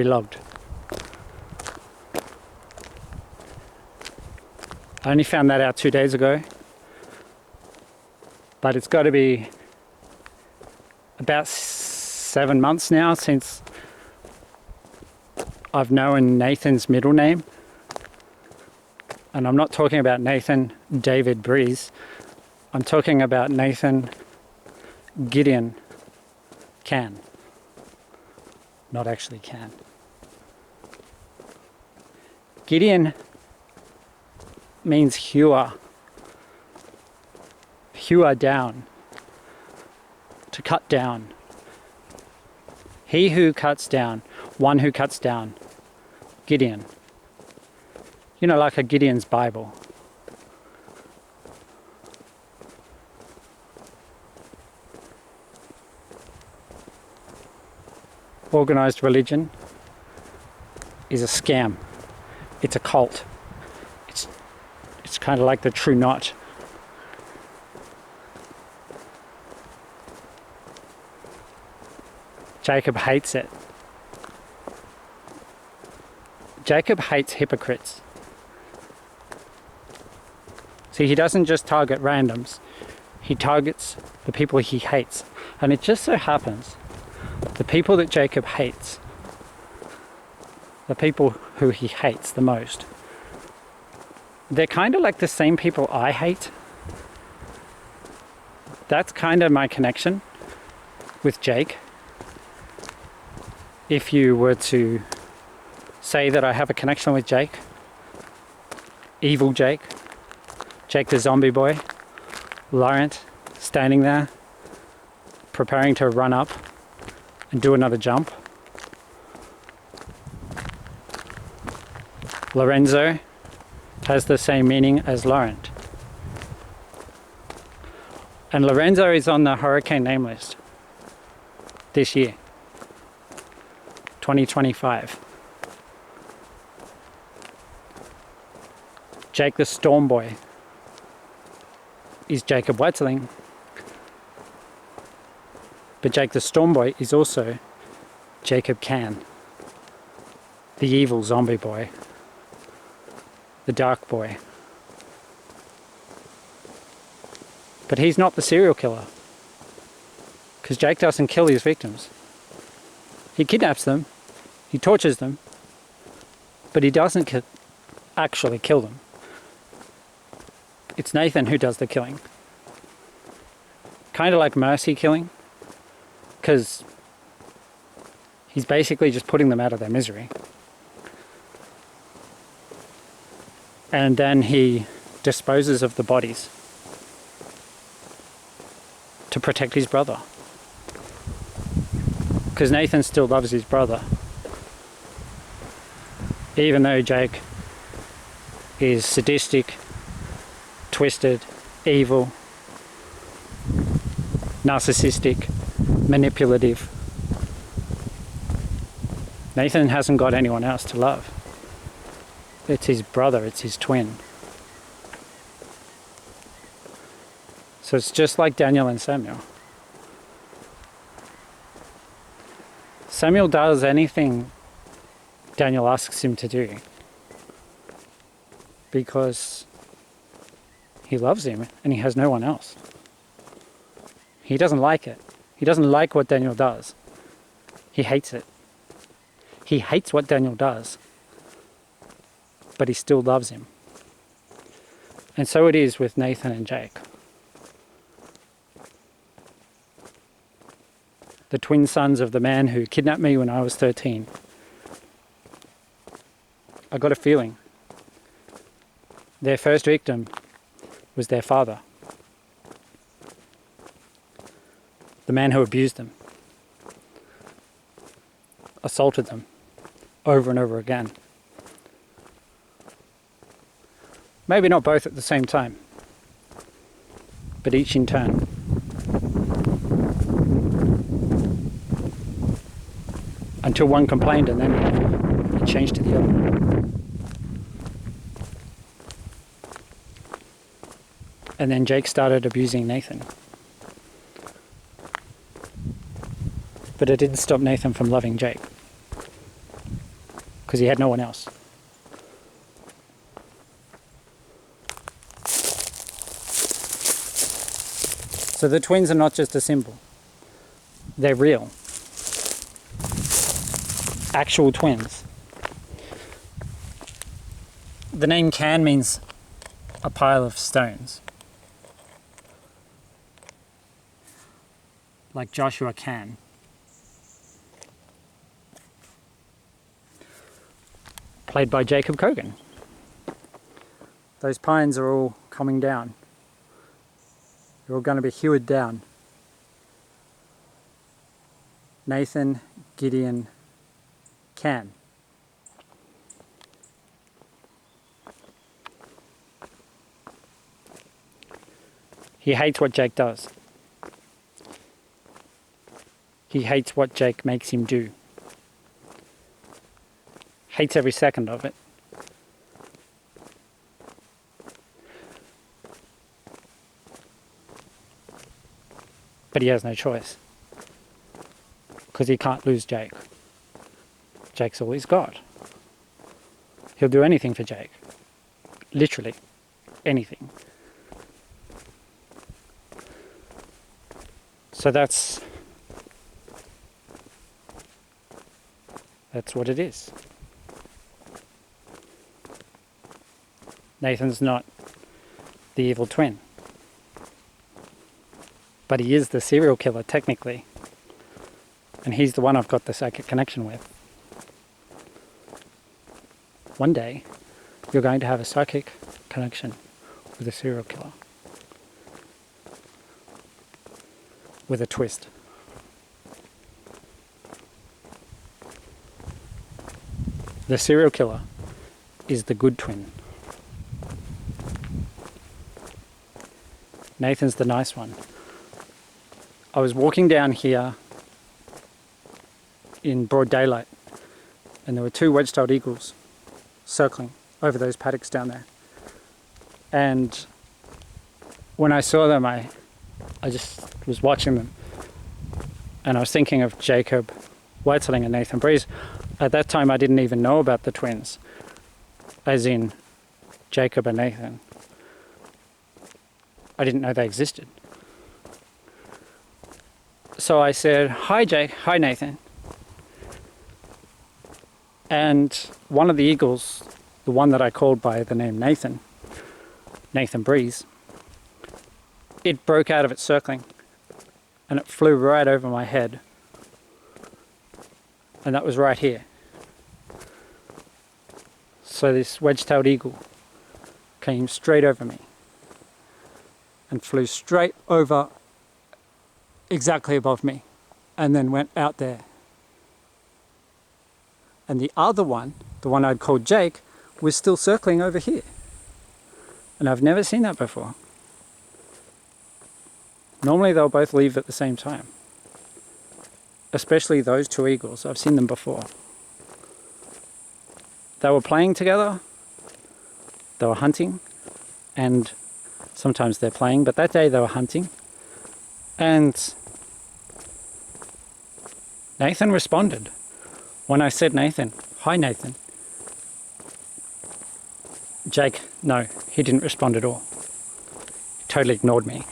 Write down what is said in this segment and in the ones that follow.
loved. I only found that out 2 days ago, but it's got to be about 7 months now since I've known Nathan's middle name. And I'm not talking about Nathan David Breeze. I'm talking about Nathan Gideon Cairn. Not actually Cairn. Gideon means hewer. Hewer down. To cut down. He who cuts down. One who cuts down. Gideon. You know, like a Gideon's Bible. Organized religion is a scam. It's a cult. It's kind of like the True Knot. Jacob hates it. Jacob hates hypocrites. See, he doesn't just target randoms. He targets the people he hates. And it just so happens, the people that Jacob hates, the people who he hates the most, they're kind of like the same people I hate. That's kind of my connection with Jake. If you were to say that I have a connection with Jake, evil Jake, Jake the zombie boy, Laurent standing there, preparing to run up and do another jump. Lorenzo has the same meaning as Laurent. And Lorenzo is on the hurricane name list this year, 2025. Jake the Storm Boy is Jacob Wetzling, but Jake the Storm Boy is also Jacob Cairn, the evil zombie boy, the dark boy. But he's not the serial killer, because Jake doesn't kill his victims. He kidnaps them, he tortures them, but he doesn't actually kill them. It's Nathan who does the killing. Kind of like mercy killing, because he's basically just putting them out of their misery. And then he disposes of the bodies to protect his brother. Because Nathan still loves his brother. Even though Jake is sadistic, twisted, evil, narcissistic, manipulative, Nathan hasn't got anyone else to love. It's his brother, it's his twin. So it's just like Daniel and Samuel. Samuel does anything Daniel asks him to do because he loves him and he has no one else. He doesn't like it. He doesn't like what Daniel does. He hates it. He hates what Daniel does, but he still loves him. And so it is with Nathan and Jake. The twin sons of the man who kidnapped me when I was 13. I got a feeling their first victim was their father. The man who abused them, assaulted them over and over again. Maybe not both at the same time, but each in turn. Until one complained and then it changed to the other. And then Jake started abusing Nathan. But it didn't stop Nathan from loving Jake. because he had no one else. So the twins are not just a symbol. They're real. Actual twins. The name Cairn means a pile of stones. Like Joshua Cairn. Played by Jacob Kowen. Those pines are all coming down. They're all going to be hewed down. Nathan, Gideon, Cairn. He hates what Jake does. He hates what Jake makes him do. Hates every second of it. But he has no choice. Because he can't lose Jake. Jake's all he's got. He'll do anything for Jake. Literally. Anything. So that's what it is. Nathan's not the evil twin. But he is the serial killer, technically. And he's the one I've got the psychic connection with. One day, you're going to have a psychic connection with a serial killer. With a twist. The serial killer is the good twin. Nathan's the nice one. I was walking down here in broad daylight, and there were two wedge-tailed eagles circling over those paddocks down there. And when I saw them, I just was watching them, and I was thinking of Jacob Whiteling and Nathan Breeze. At that time, I didn't even know about the twins, as in Jacob and Nathan. I didn't know they existed. So I said, "Hi Jake, hi Nathan." And one of the eagles, the one that I called by the name Nathan Breeze, it broke out of its circling and it flew right over my head. And that was right here. So this wedge-tailed eagle came straight over me and flew straight over exactly above me and then went out there. And the other one, the one I'd called Jake, was still circling over here. And I've never seen that before. Normally they'll both leave at the same time. Especially those two eagles. I've seen them before. They were playing together. They were hunting. And sometimes they're playing, but that day they were hunting. And Nathan responded. When I said Nathan, "Hi Nathan," Jake, no, he didn't respond at all. He totally ignored me.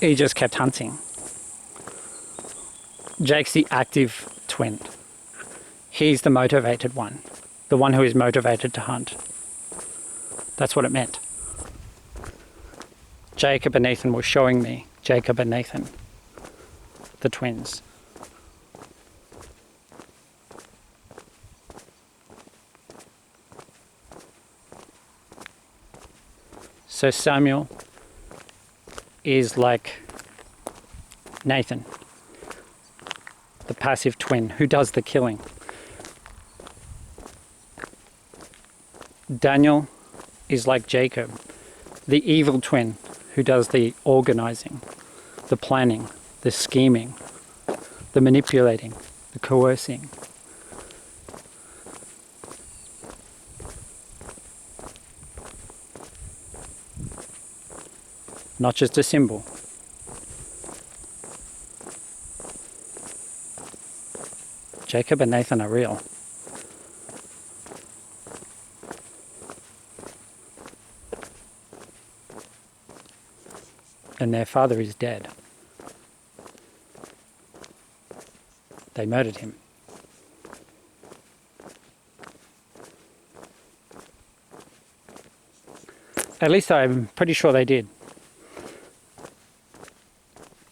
He just kept hunting. Jake's the active twin. He's the motivated one. The one who is motivated to hunt. That's what it meant. Jacob and Nathan were showing me Jacob and Nathan, the twins. So Samuel is like Nathan, the passive twin who does the killing. Daniel is like Jacob, the evil twin who does the organizing, the planning, the scheming, the manipulating, the coercing. Not just a symbol. Jacob and Nathan are real. And their father is dead. They murdered him. At least I'm pretty sure they did.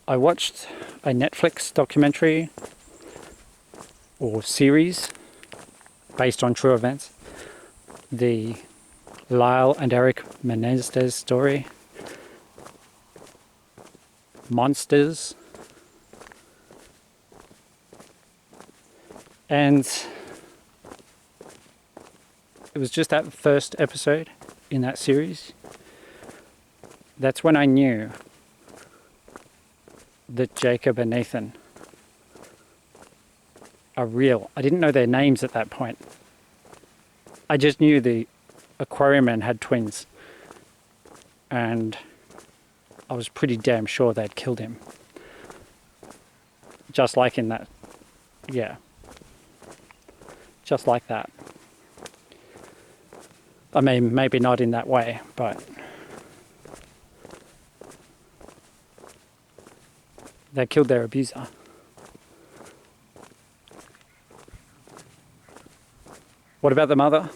I watched a Netflix documentary or series based on true events. The Lyle and Eric Menendez story. Monsters. And it was just that first episode in that series. That's when I knew that Jacob and Nathan are real. I didn't know their names at that point. I just knew the aquarium man had twins. And I was pretty damn sure they'd killed him. Just like in that. Yeah. Just like that. I mean, maybe not in that way, but they killed their abuser. What about the mother?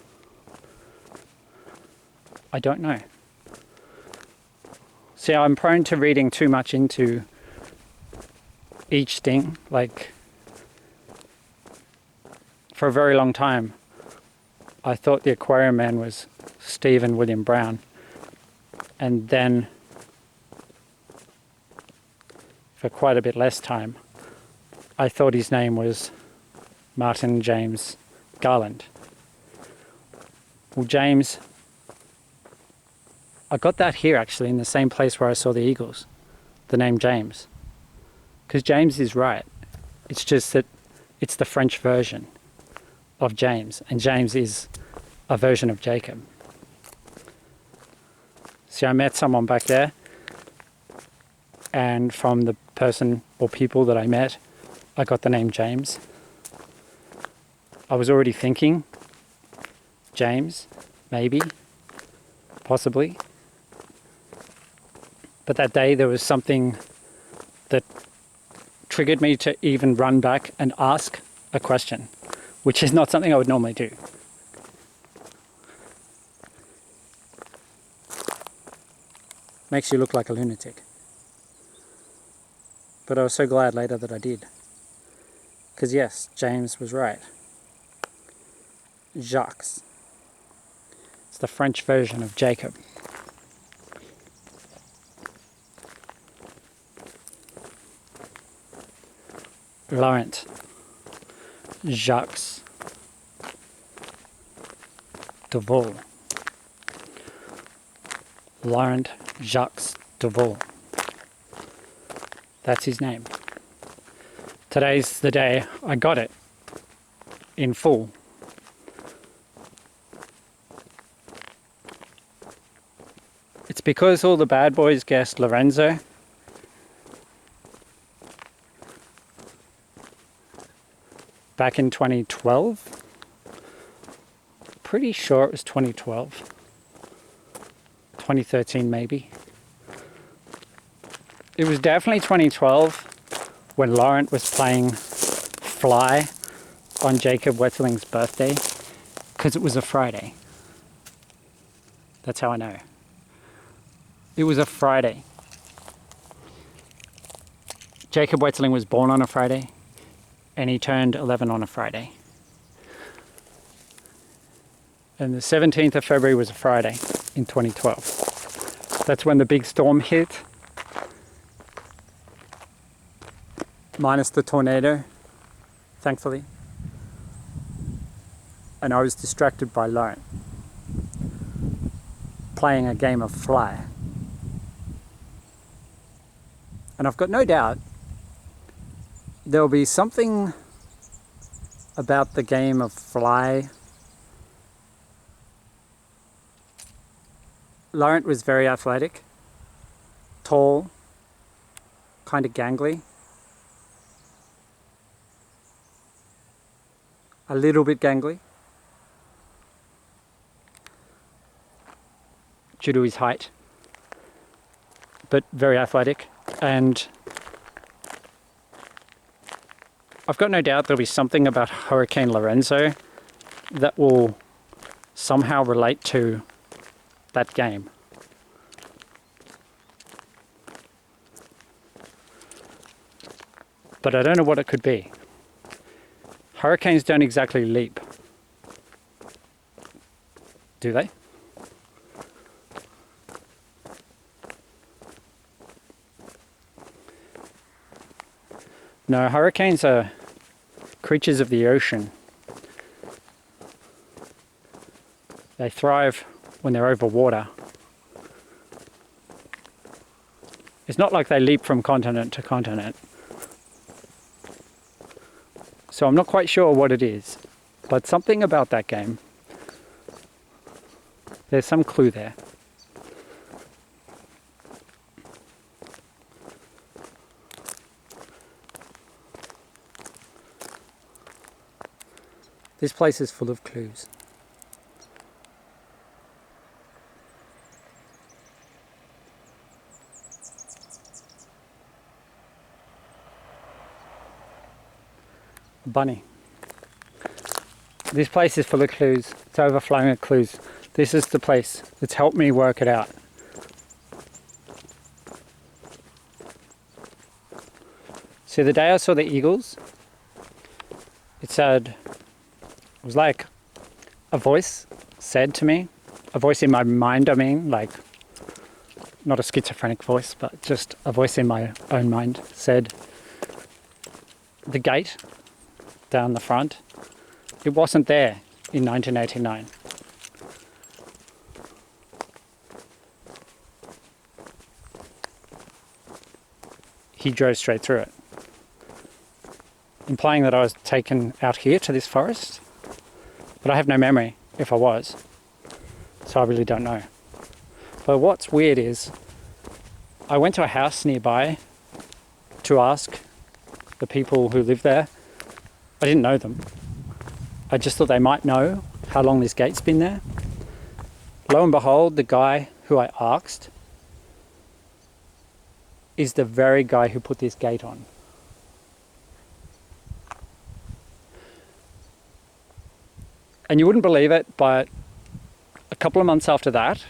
I don't know. See, I'm prone to reading too much into each thing. Like, for a very long time, I thought the aquarium man was Stephen William Brown. And then, for quite a bit less time, I thought his name was Martin James Garland. Well, James, I got that here actually in the same place where I saw the eagles, the name James. Because James is right. It's just that it's the French version of James, and James is a version of Jacob. See, I met someone back there, and from the person or people that I met, I got the name James. I was already thinking, James, maybe, possibly. But that day there was something that triggered me to even run back and ask a question, which is not something I would normally do. Makes you look like a lunatic. But I was so glad later that I did. Because yes, James was right. Jacques. It's the French version of Jacob. Laurent. Jacques. Devol. Laurent Jacques Devol. That's his name. Today's the day I got it in full. It's because all the bad boys guessed Lorenzo. Back in 2012. Pretty sure it was 2012. 2013 maybe. It was definitely 2012 when Laurent was playing Fly on Jacob Wetzeling's birthday, because it was a Friday. That's how I know. It was a Friday. Jacob Wetzeling was born on a Friday, and he turned 11 on a Friday. And the 17th of February was a Friday in 2012. That's when the big storm hit. Minus the tornado, thankfully. And I was distracted by Laurent playing a game of Fly. And I've got no doubt there'll be something about the game of Fly. Laurent was very athletic, tall, kind of gangly. a little bit gangly due to his height, but very athletic. And I've got no doubt there'll be something about Hurricane Lorenzo that will somehow relate to that game. But I don't know what it could be. Hurricanes don't exactly leap, do they? No, hurricanes are creatures of the ocean. They thrive when they're over water. It's not like they leap from continent to continent. So I'm not quite sure what it is, but something about that game. There's some clue there. This place is full of clues. Bunny. This place is full of clues. It's overflowing with clues. This is the place that's helped me work it out. So the day I saw the eagles, it was like a voice said to me, a voice in my mind, I mean, like not a schizophrenic voice, but just a voice in my own mind said, the gate down the front, it wasn't there in 1989. He drove straight through it, implying that I was taken out here to this forest, but I have no memory if I was, so I really don't know. But what's weird is I went to a house nearby to ask the people who live there. I didn't know them. I just thought they might know how long this gate's been there. Lo and behold, the guy who I asked is the very guy who put this gate on. And you wouldn't believe it, but a couple of months after that,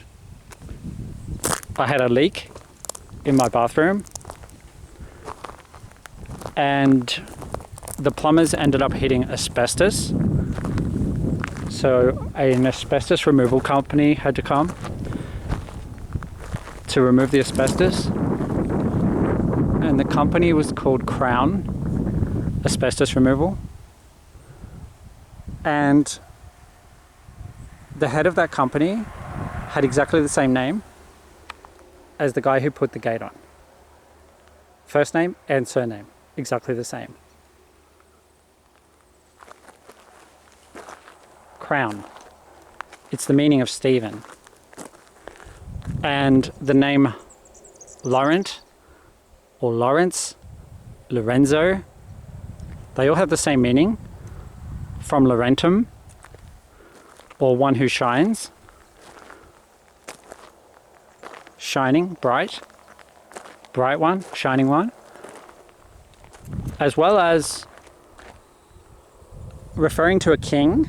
I had a leak in my bathroom, and the plumbers ended up hitting asbestos. So an asbestos removal company had to come to remove the asbestos. And the company was called Cairn Asbestos Removal. And the head of that company had exactly the same name as the guy who put the gate on. First name and surname, exactly the same. Crown. It's the meaning of Stephen. And the name Laurent or Lawrence, Lorenzo, they all have the same meaning, from Laurentum, or one who shines, shining, bright one, shining one, as well as referring to a king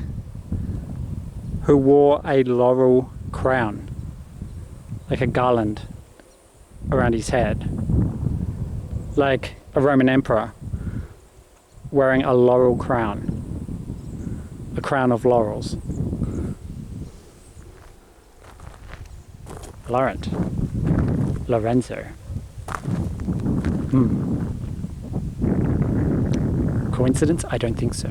who wore a laurel crown, like a garland around his head, like a Roman emperor wearing a laurel crown, a crown of laurels. Laurent, Lorenzo. Coincidence? I don't think so.